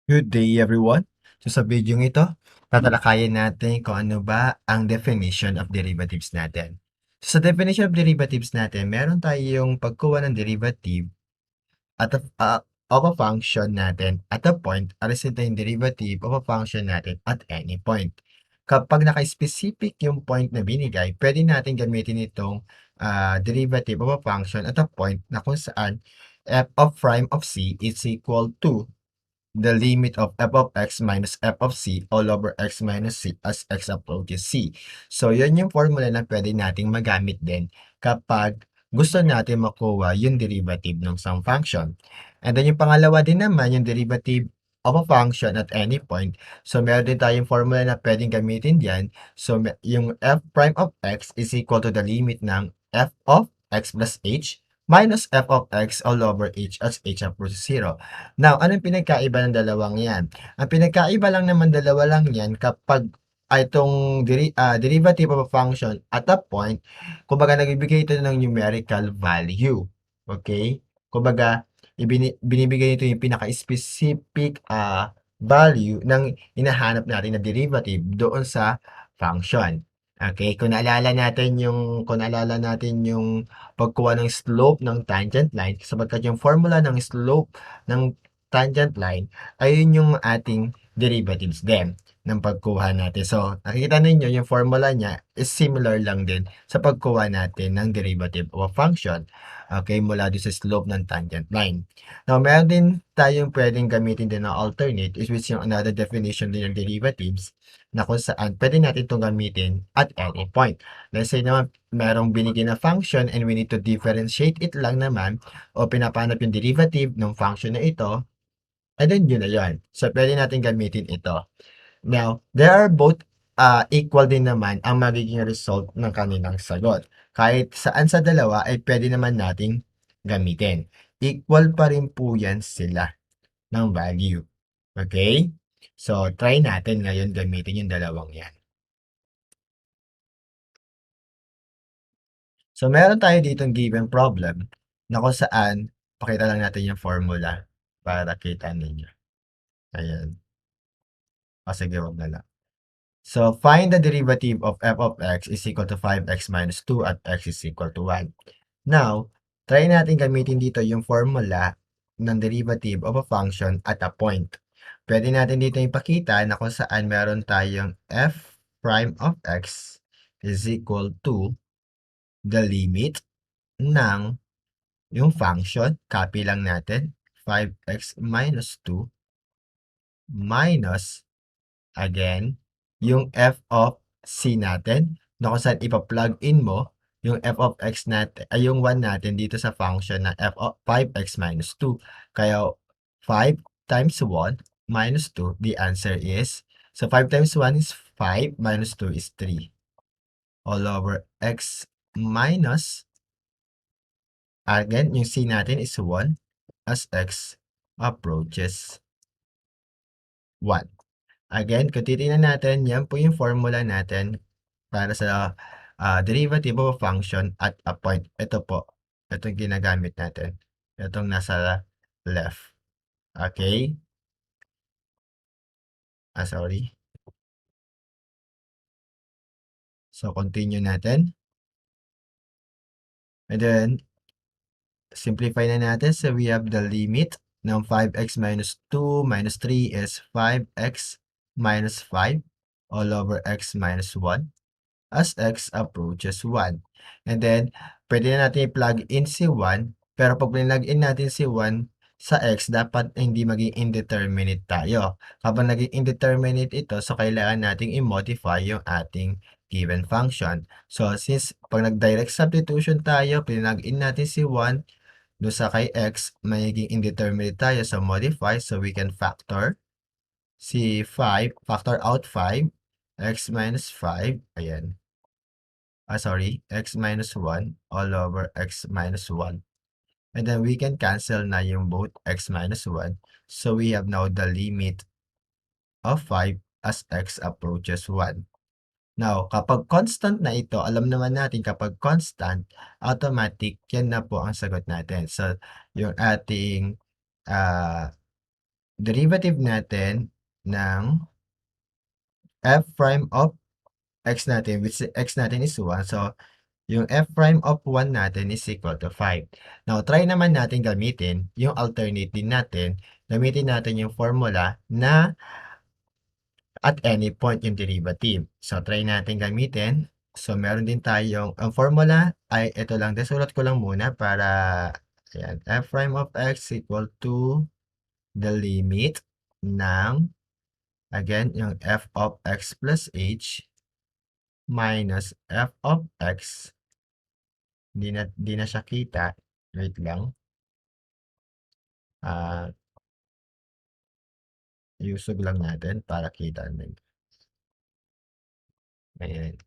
Good day everyone! So sa video ito, tatalakayin natin kung ano ba ang definition of derivatives natin. So, sa definition of derivatives natin, meron tayong pagkuha ng derivative at of a function natin at a point, alis ito yung derivative of a function natin at any point. Kapag naka-specific yung point na binigay, pwede natin gamitin itong derivative of a function at a point na kung saan f of prime of c is equal to the limit of f of x minus f of c all over x minus c as x approaches c. So, yun yung formula na pwede nating magamit din kapag gusto natin makuha yung derivative ng some function. And then yung pangalawa din naman, yung derivative of a function at any point. So, meron din tayong formula na pwedeng gamitin diyan. So, yung f prime of x is equal to the limit ng f of x plus h minus f of x all over h as h approaches 0. Now, anong pinagkaiba ng dalawang yan? Ang pinagkaiba lang naman dalawa lang yan kapag itong derivative of a function at a point, kumbaga nagbibigay ito ng numerical value. Okay? Kumbaga, binibigay ito yung pinaka-specific value ng hinahanap natin na derivative doon sa function. Okay, kung naalala natin yung pagkuha ng slope ng tangent line, sapagkat yung formula ng slope ng tangent line, ayun yung ating derivatives din ng pagkuha natin. So, nakikita ninyo yung formula niya is similar lang din sa pagkuha natin ng derivative of a function. Okay, mula doon sa slope ng tangent line. Now, meron din tayong pwedeng gamitin din na alternate, is which yung another definition din ng derivatives na kung saan pwede natin itong gamitin at any point. Let's say naman, merong binigyan na function and we need to differentiate it lang naman o pinapanap yung derivative ng function na ito, and then yun na yun. So, pwede natin gamitin ito. Now, there are both equal din naman ang magiging result ng kanilang sagot. Kahit saan sa dalawa ay pwede naman nating gamitin. Equal pa rin po yan sila ng value. Okay? So, try natin ngayon gamitin yung dalawang yan. So, meron tayo ditong given problem na kung saan, pakita lang natin yung formula para kita ninyo. Ayan. O sige, wag na lang. So, find the derivative of f of x is equal to 5x minus 2 at x is equal to 1. Now, try natin gamitin dito yung formula ng derivative of a function at a point. Pwede natin dito ipakita na kung saan meron tayong f prime of x is equal to the limit ng yung function, copy lang natin, 5x minus 2 minus, again, yung f of c natin, na kung saan ipa-plug in mo yung f of x natin, ay yung 1 natin dito sa function na f of 5x minus 2. Kaya 5 times 1 minus 2, the answer is, so 5 times 1 is 5, minus 2 is 3. All over x minus, again, yung c natin is 1 as x approaches 1. Again, kung titingnan natin, yan po yung formula natin para sa derivative of a function at a point. Ito po. Ito yung ginagamit natin. Itong nasa left. Okay? Sorry. So, continue natin. And then, simplify na natin. So, we have the limit ng 5x minus 2 minus 3 is 5x minus 5 all over x minus 1 as x approaches 1. And then, pwede na natin i-plug in si 1, pero pag plug in natin si 1 sa x, dapat hindi maging indeterminate tayo. Kapag naging indeterminate ito, so kailangan nating i-modify yung ating given function. So, since pag nag-direct substitution tayo, plug in natin si 1, doon sa kay x, magiging indeterminate tayo sa modify, so we can factor si 5, factor out 5, x minus 5, ayan. Sorry, x minus 1 all over x minus 1. And then we can cancel na yung both x minus 1. So we have now the limit of 5 as x approaches 1. Now, kapag constant na ito, alam naman natin kapag constant, automatic, yan na po ang sagot natin. So, yung ating derivative natin ng f prime of x natin, which x natin is 1. So, yung f prime of 1 natin is equal to 5. Now, try naman natin gamitin yung alternate din natin. Gamitin natin yung formula na at any point yung derivative. So, try natin gamitin. So, meron din tayong, ang formula ay ito lang. Sulat ko lang muna para, ayan, f prime of x equal to the limit ng, again, yung f of x plus h minus f of x. Di na siya kita. Wait lang. Iusog lang natin para kita natin. Ayan.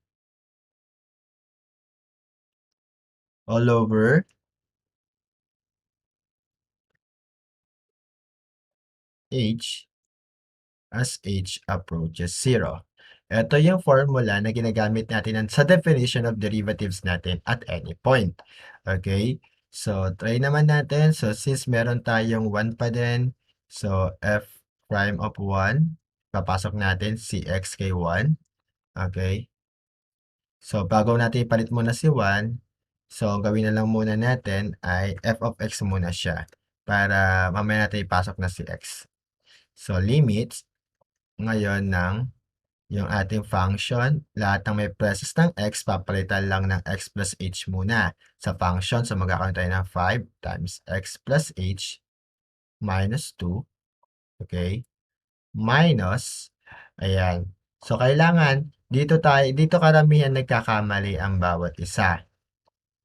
All over h as h approaches 0. Ito yung formula na ginagamit natin sa definition of derivatives natin at any point. Okay? So, try naman natin. So, since meron tayong 1 pa din, so, f prime of 1, papasok natin si x kay 1. Okay? So, bago natin ipalit muna si 1, so, ang gawin na lang muna natin ay f of x muna siya para mamaya natin ipasok na si x. So, limits ngayon ng yung ating function, lahat ng may presence ng x, papalitan lang ng x plus h muna sa function. So, magkakaroon tayo ng 5 times x plus h minus 2. Okay? Minus, ayan. So, kailangan, dito karamihan nagkakamali ang bawat isa.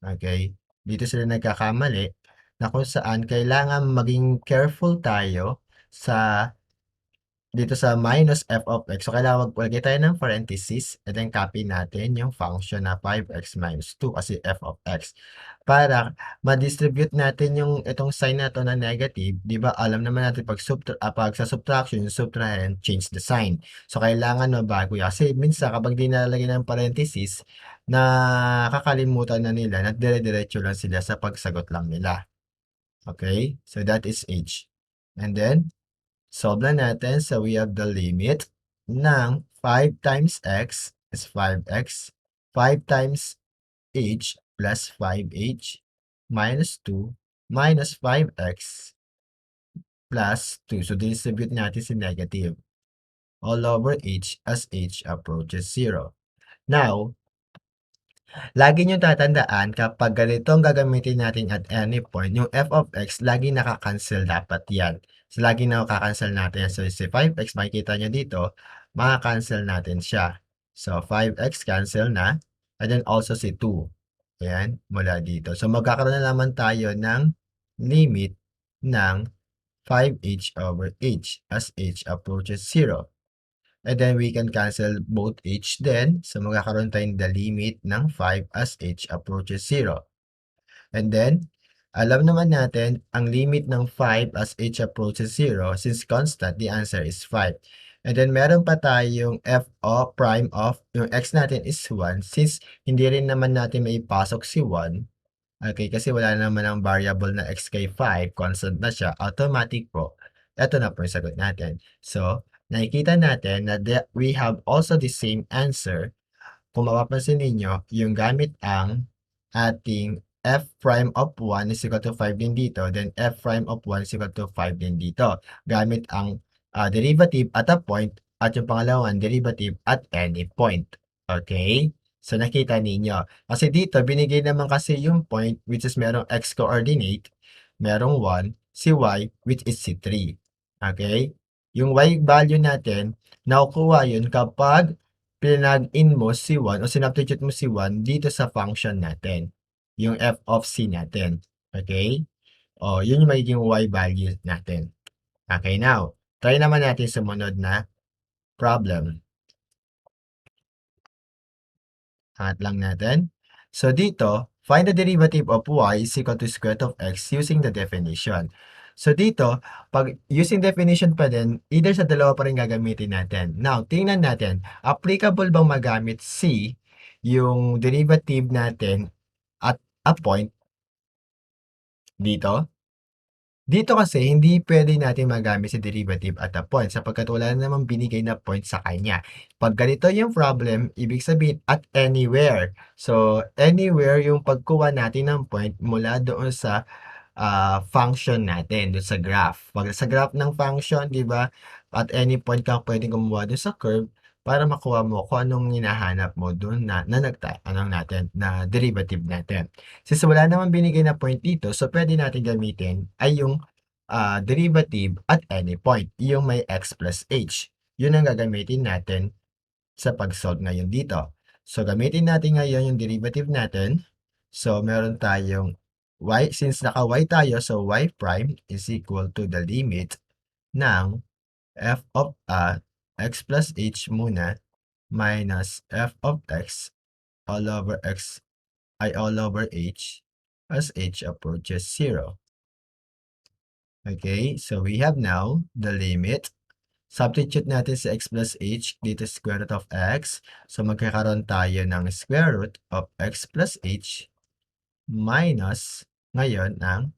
Okay? Dito sila nagkakamali na kung saan kailangan maging careful tayo sa dito sa minus f of x. So, kailangan maglagay tayo ng parenthesis and then copy natin yung function na 5x minus 2 kasi f of x. Para ma-distribute natin yung itong sign na to na negative, di ba alam naman natin pag sa subtraction, yung subtrahend, change the sign. So, kailangan mabago yan. Kasi minsan kapag di nalalagay ng parenthesis, nakakalimutan na nila na dire-diretso lang sila sa pagsagot lang nila. Okay? So, that is h. And then, solve na natin. So, we have the limit ng 5 times x is 5x. 5 times h plus 5h minus 2 minus 5x plus 2. So, distribute natin si negative all over h as h approaches 0. Now, lagi nyo tatandaan kapag ganito ang gagamitin natin at any point, yung f of x, lagi nakakancel dapat yan. So, lagi nakakancel natin yan. So, si 5x, makikita nyo dito, makakancel natin siya. So, 5x cancel na. And then also si 2. Ayan, mula dito. So, magkakaroon na naman tayo ng limit ng 5h over h as h approaches 0. And then we can cancel both h then. So magkakaroon tayong the limit ng 5 as h approaches 0. And then, alam naman natin, ang limit ng 5 as h approaches 0, since constant, the answer is 5. And then meron pa tayong f of prime of, yung x natin is 1, since hindi rin naman natin may pasok si 1. Okay, kasi wala naman ang variable na x kay 5, constant na siya, automatic po. Ito na po yung sagot natin. So, nakikita natin na we have also the same answer. Kung mapapansin ninyo, yung gamit ang ating f prime of 1 is equal to 5 din dito, then f prime of 1 is equal to 5 din dito. Gamit ang derivative at a point at yung pangalawang derivative at any point. Okay? So, nakita ninyo. Kasi dito, binigay naman kasi yung point which is merong x coordinate, merong 1, si y which is si 3. Okay? Yung y value natin, nakukuha yun kapag pinag-in mo si 1 o sinubstitute mo si 1 dito sa function natin. Yung f of c natin. Okay? O, yun yung magiging y value natin. Okay, now, try naman natin sumunod na problem. Angat lang natin. So, dito, find the derivative of y is equal to square root of x using the definition. So, dito, pag using definition pa din, either sa dalawa pa rin gagamitin natin. Now, tingnan natin, applicable bang magamit c yung derivative natin at a point dito? Dito kasi hindi puwede natin magamit si derivative at a point sapagkat wala namang binigay na point sa kanya. 'Pag ganito yung problem, ibig sabihin at anywhere. So, anywhere yung pagkuha natin ng point mula doon sa function natin dun sa graph. 'Pag sa graph ng function, 'di ba, at any point kang puwedeng gumawa dun sa curve para makuha mo kung anong hinahanap mo dun na ano natin, na derivative natin. Since wala namang binigay na point dito, so puwede natin gamitin ay yung, derivative at any point, yung may x plus h. Yun ang gagamitin natin sa pag-solve ngayon dito. So, gamitin natin ngayon yung derivative natin. So, meron tayong y, since naka-y tayo, so y prime is equal to the limit ng f of x plus h muna minus f of x all over x ay all over h as h approaches 0. Okay, so we have now the limit. Substitute natin si x plus h dito sa square root of x. So, magkakaroon tayo ng square root of x plus h minus ngayon ang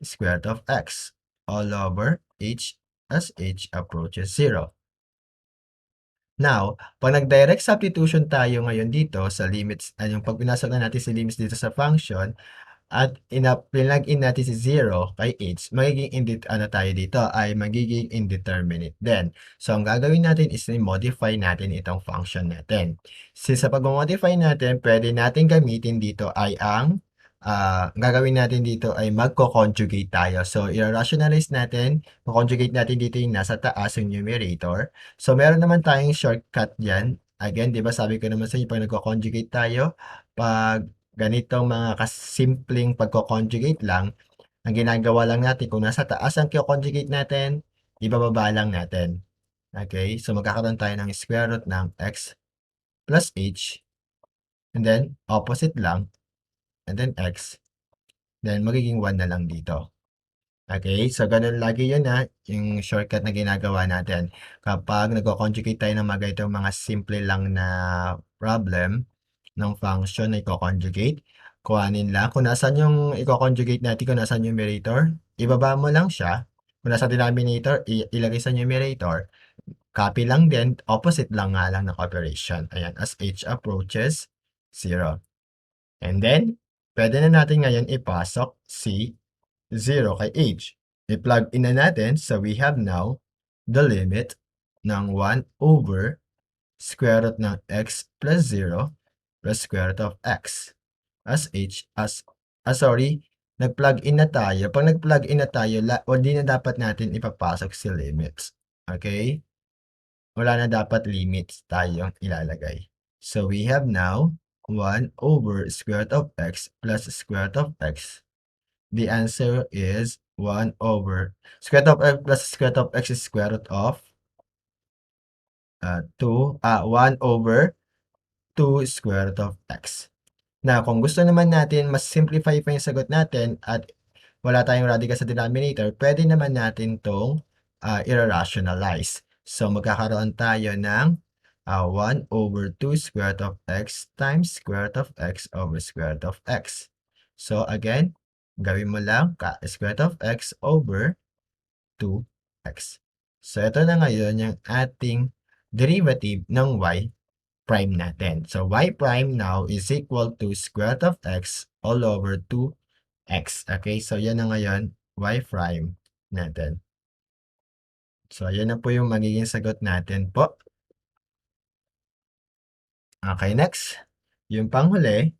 square root of x all over h as h approaches 0. Now, 'pag nag-direct substitution tayo ngayon dito sa limits, yung 'pag pinasok na natin si limits dito sa function, at plug-in natin si 0 kay h, magiging ano tayo dito, ay magiging indeterminate din. So, ang gagawin natin is i-modify natin itong function natin. Since sa pag-modify natin, pwede natin gamitin dito ay gagawin natin dito ay magko-conjugate tayo. So, i-rationalize natin, conjugate natin dito yung nasa taas, yung numerator. So, meron naman tayong shortcut dyan. Again, di ba sabi ko naman sa inyo, pag nagko-conjugate tayo, pag ganitong mga kasimpleng pagko-conjugate lang, ang ginagawa lang natin kung nasa taas ang conjugate natin, ibababa lang natin. Okay? So, magkakaroon tayo ng square root ng x plus h, and then opposite lang, and then x, then magiging 1 na lang dito. Okay? So, ganun lagi yun yung shortcut na ginagawa natin. Kapag nagko-conjugate tayo ng mga ganitong mga simple lang na problem ng function na i-conjugate, kuhanin lang. Kung nasaan yung i-conjugate natin, kung nasaan yung numerator, ibaba mo lang siya. Kung nasa denominator, ilagay sa numerator. Copy lang din, opposite lang nga lang ng operation. Ayan, as h approaches 0. And then, pwede na natin ngayon ipasok si 0 kay h. I-plug in na natin, so we have now the limit ng 1 over square root ng x plus 0 plus square root of x as h sorry, nag-plug in na tayo. Pag nag-plug in na tayo, hindi na dapat natin ipapasok si limits. Okay? Wala na dapat limits tayong ilalagay. So we have now 1 over square root of x plus square root of x. The answer is 1 over square root of x plus square root of x is square root of 1 over 2 square root of x. Na kung gusto naman natin mas simplify pa yung sagot natin at wala tayong radical sa denominator, pwede naman natin tong i-rationalize. So, magkakaroon tayo ng 1 over 2 square root of x times square root of x over square root of x. So, again, gawin mo lang square root of x over 2x. So, ito na ngayon yung ating derivative ng y prime natin. So, y prime now is equal to square root of x all over 2x. Okay, so yan na ngayon, y prime natin. So, yan na po yung magiging sagot natin po. Okay, next. Yung panghuli,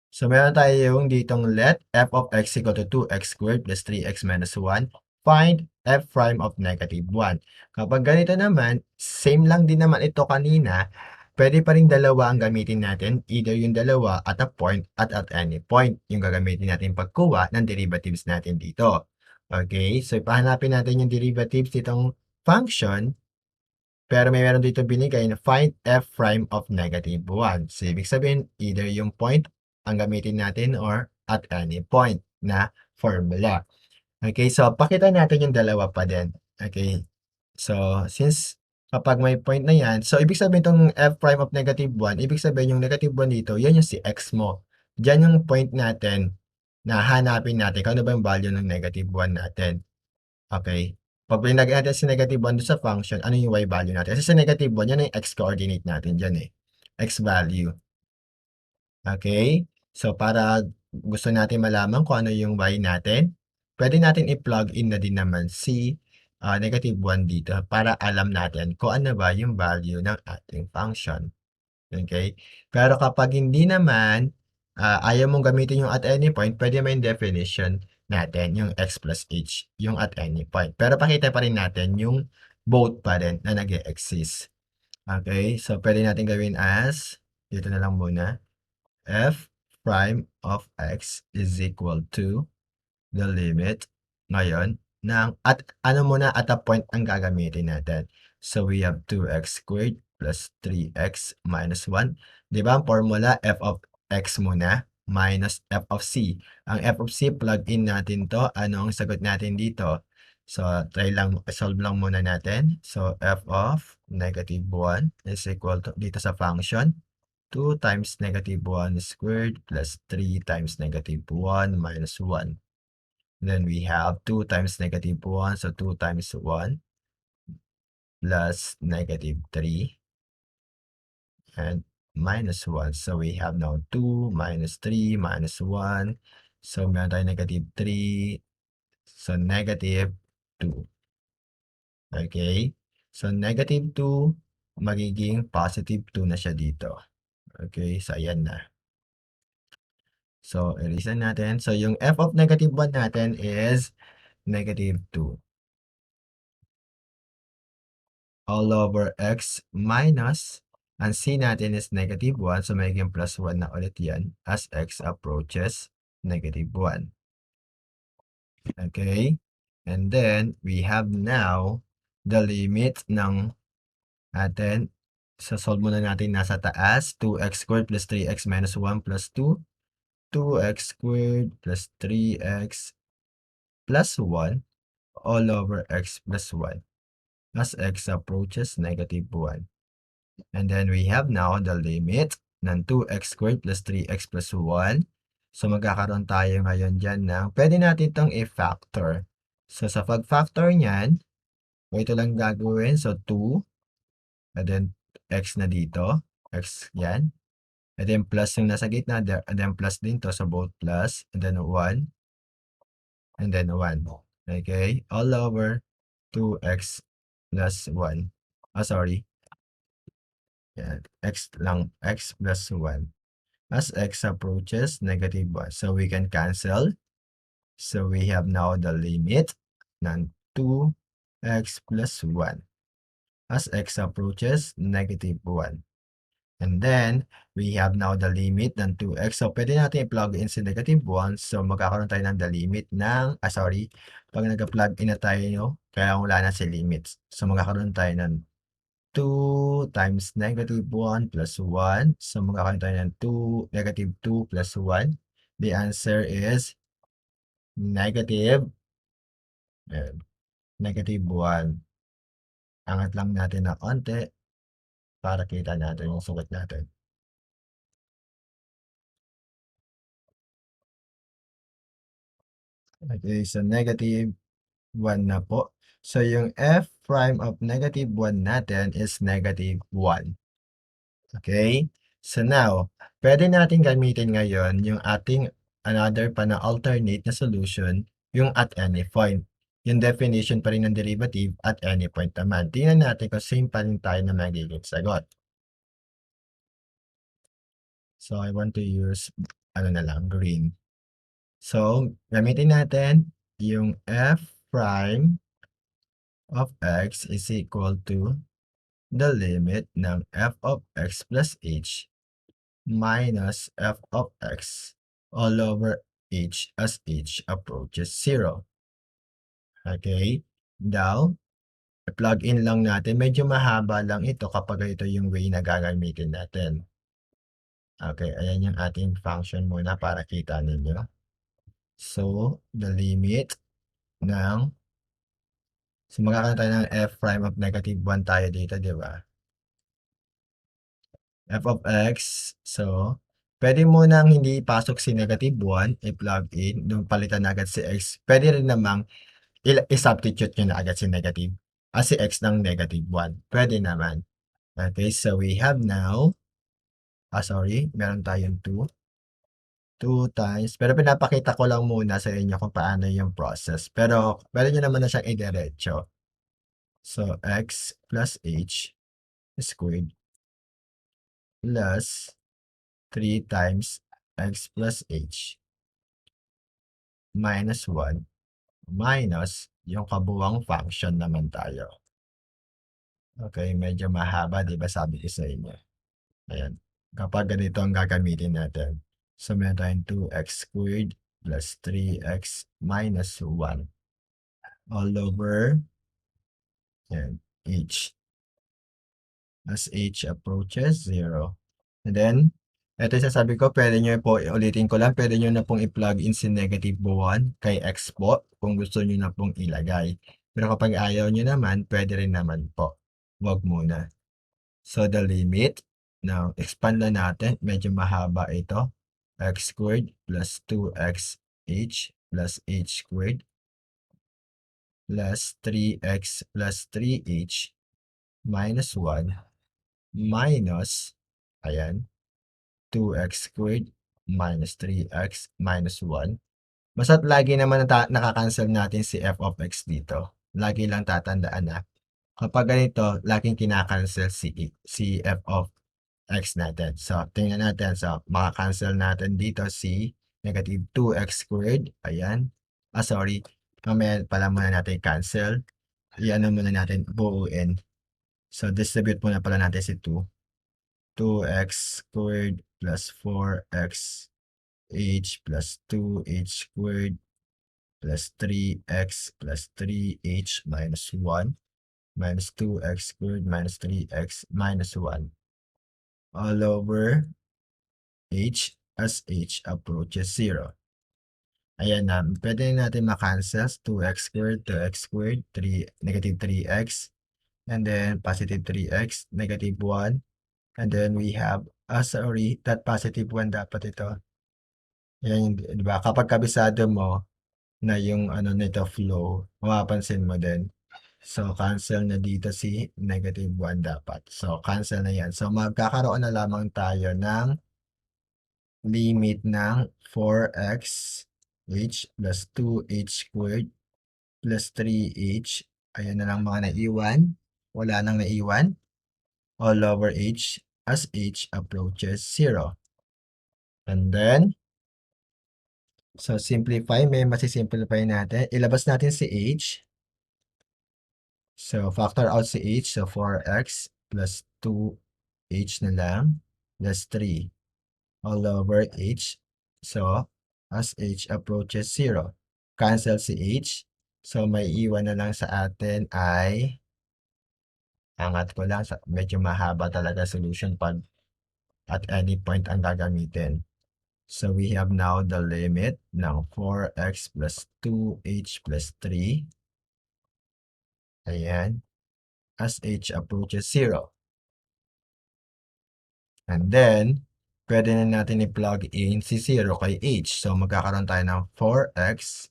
so meron tayong ditong let f of x equal to 2x squared plus 3x minus 1. Find f prime of negative 1. Kapag ganito naman, same lang din naman ito kanina, pwede pa rin dalawa ang gamitin natin, either yung dalawa at a point at any point yung gagamitin natin pagkuha ng derivatives natin dito. Okay, so ipahanapin natin yung derivatives ditong function, pero meron dito binigay na find f prime of negative 1. So, ibig sabihin, either yung point ang gamitin natin or at any point na formula. Okay, so pakita natin yung dalawa pa din. Okay, so since Kapag may point na yan, so ibig sabihin itong f prime of -1, ibig sabihin yung -1 dito, yan yung si x mo. Diyan yung point natin na hanapin natin kung ano ba yung value ng -1 natin. Okay? Pag nilagay natin si -1 dun sa function, ano yung y value natin? Kasi sa -1, yan yung x coordinate natin dyan eh. X value. Okay? So, para gusto natin malaman kung ano yung y natin, pwede natin i-plug in na din naman si -1 dito para alam natin kung ano ba yung value ng ating function. Okay? Pero kapag hindi naman, ayaw mong gamitin yung at any point, pwede mo yung definition natin, yung x plus h, yung at any point. Pero pakita pa rin natin yung both pa rin na nag-e-exist. Okay? So, pwede natin gawin as, dito na lang muna, f prime of x is equal to the limit ngayon ng at ano muna at a point ang gagamitin natin. So we have 2x squared plus 3x minus 1. Di ba ang formula f of x muna minus f of c. Ang f of c plug in natin to. Anong sagot natin dito? So try lang, solve lang muna natin. So f of -1 is equal to dito sa function 2 times -1 squared plus 3 times -1 minus 1. Then we have 2 times -1, so 2 times 1 plus -3 and minus 1. So we have now 2 minus 3 minus 1. So meron tayo -3. So -2. Okay? So -2 magiging +2 na siya dito. Okay? So ayan na. So erase natin. So yung f of -1 natin is -2. All over x minus, ang c natin is -1, so magiging +1 na ulit yan as x approaches -1. Okay? And then, we have now the limit ng atin. So, solve muna natin nasa taas. 2x squared plus 3x minus 1 plus 2. 2x squared plus 3x plus 1 all over x plus 1 as x approaches -1. And then we have now the limit ng 2x squared plus 3x plus 1. So magkakaroon tayo ngayon dyan ng, pwede natin itong i-factor. So sa pag-factor niyan, ito lang gagawin. So 2, and then x na dito, x yan. And then plus yung nasa gitna, and then plus din to, so both plus, and then 1, and then 1. Okay, all over 2x plus 1. Sorry. Yan, x lang, x plus 1. As x approaches -1. So we can cancel. So we have now the limit ng 2x plus 1 as x approaches -1. And then, we have now the limit ng 2x. So, pwede natin i-plug in si -1. So, magkakaroon tayo ng the limit ng, pag nag-plug in na tayo, kaya wala na si limits. So, magkakaroon tayo ng 2 times -1 plus 1. So, magkakaroon tayo ng -2 plus 1. The answer is negative, -1. Angat lang natin ng konti para kita natin yung sukat natin. Okay, so -1 na po. So, yung f prime of -1 natin is -1. Okay? So now, pwede natin gamitin ngayon yung ating another pa na alternate na solution, yung at any point. Yung definition pa rin ng derivative at any point naman. Tingnan natin kung same pa rin tayo na magiging sagot. So, I want to use, na lang, green. So, gamitin natin yung f prime of x is equal to the limit ng f of x plus h minus f of x all over h as h approaches 0. Okay? Now, plug in lang natin. Medyo mahaba lang ito kapag ito yung way na gagamitin natin. Okay, ayan yung ating function muna para kita ninyo. So, the limit ng So, magkakaroon tayo ng f prime of negative 1 tayo dito, di ba? F of x. So, pwede mo nang hindi ipasok si negative 1, i-plug in, nung palitan na agad si x. Pwede rin namang i-substitute nyo na agad si negative. Si x ng negative 1. Pwede naman. Okay, so we have now, sorry, meron tayong 2. 2 times, pero pinapakita ko lang muna sa inyo kung paano yung process. Pero, pwede nyo naman na siyang idiretso. So, x plus h squared plus 3 times x plus h minus 1 minus yung kabuuang function naman tayo. Okay, medyo mahaba, di ba sabi ko sa inyo? Ayan. Kapag ganito ang gagamitin natin. So, meron tayong 2x squared plus 3x minus 1 all over yan, h. As h approaches 0. And then, ito yung sasabi ko, pwede nyo po, ulitin ko lang, pwede nyo na pong i-plug in si negative 1 kay x po kung gusto nyo na pong ilagay. Pero kapag ayaw nyo naman, pwede rin naman po. Wag muna. So, the limit, now, expand na natin, medyo mahaba ito. X squared plus 2x h plus h squared plus 3x plus 3h minus 1 minus, ayan, 2x squared minus 3x minus 1. Basta't lagi naman nakakancel natin si f of x dito. Lagi lang tatandaan na kapag ganito, laging kinakancel si f of x natin. So, tingnan natin. So, makakancel natin dito si negative 2x squared. Ayan. Sorry. Mamaya pala muna natin cancel. Iano muna natin, buuin. So, distribute muna pala natin si 2. 2x squared plus 4x h plus 2h squared plus 3x plus 3h minus 1 minus 2x squared minus 3x minus 1 all over h as h approaches 0. Ayan na, pwede natin makancel 2x squared, 2x squared, negative 3x, and then positive 3x, negative 1, and then we have, sorry, that positive 1 dapat ito. Yan, di ba? Kapag kabisado mo na yung ano nito flow, mapapansin mo din. So, cancel na dito si negative 1 dapat. So, cancel na yan. So, magkakaroon na lamang tayo ng limit ng 4x h plus 2h squared plus 3h. Ayan na lang mga naiwan. Wala nang naiwan. All over h as h approaches 0. And then, so, simplify. May masisimplify natin. Ilabas natin si h. So, factor out si h. So, 4x plus 2h na lang plus 3 all over h. So, as h approaches 0, cancel si h. So, may iwan na lang sa atin ay, angat ko lang, medyo mahaba talaga solution pag at any point ang gagamitin. So, we have now the limit ng 4x plus 2h plus 3. Ayan. As h approaches 0. And then, pwede na natin i-plug in si 0 kay h. So, magkakaroon tayo ng 4x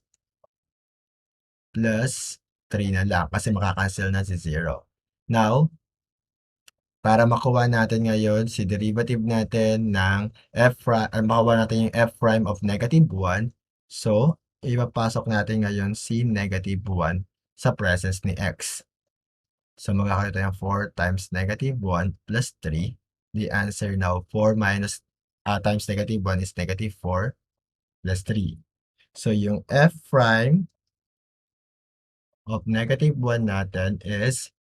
plus 3 na lang kasi makakancel na si 0. Now, para makuha natin ngayon si derivative natin ng makuha natin yung f prime of negative 1. So, ipapasok natin ngayon si negative 1 sa presence ni x. So, magkakaroon tayo ng 4 times negative 1 plus 3. The answer now, 4 minus times negative 1 is negative 4 plus 3. So, yung f prime of negative 1 natin is,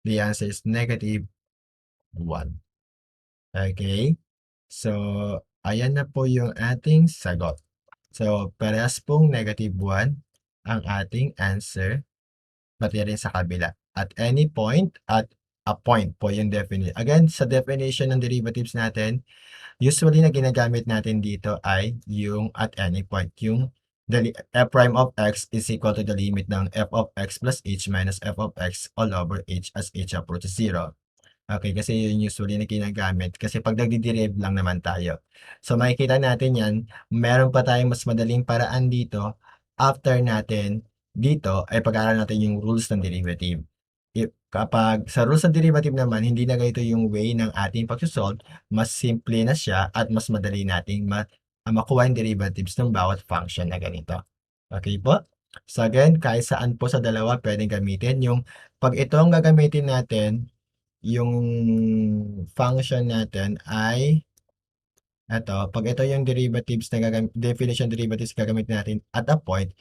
the answer is negative 1. Okay? So, ayan na po yung ating sagot. So, parehas pong negative 1 ang ating answer, pati rin sa kabila. At any point, at a point po yung definition. Again, sa definition ng derivatives natin, usually na ginagamit natin dito ay yung at any point, yung f prime of x is equal to the limit ng f of x plus h minus f of x all over h as h approaches 0. Okay, kasi yun usually na ginagamit kasi pag nagde-derive lang naman tayo. So makikita natin yan, meron pa tayong mas madaling paraan dito after natin dito ay pag-aaralan natin yung rules ng derivative. Kapag sa rules ng derivative naman, hindi na ganito yung way ng ating pagsosolve, mas simple na siya at mas madali nating makuha yung derivatives ng bawat function na ganito. Okay po? So again, kahit saan po sa dalawa pwedeng gamitin. Yung pag ito ang gagamitin natin, yung function natin ay pag ito yung derivatives na definition derivatives gagamitin natin at a point,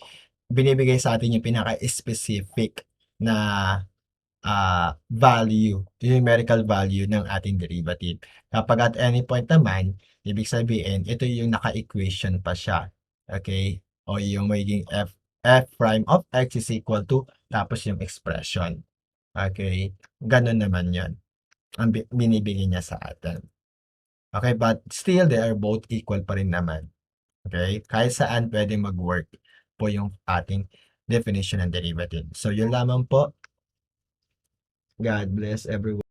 binibigay sa atin yung pinaka-specific na value, numerical value ng ating derivative. Kapag at any point naman, ibig sabihin, ito yung naka-equation pa siya. Okay? O yung magiging f prime of x is equal to, tapos yung expression. Okay? Ganun naman yun. Ang binibigay niya sa atin. Okay? But still, they are both equal pa rin naman. Okay? Kahit saan pwede mag-work po yung ating definition ng derivative. So, yun lamang po. God bless everyone.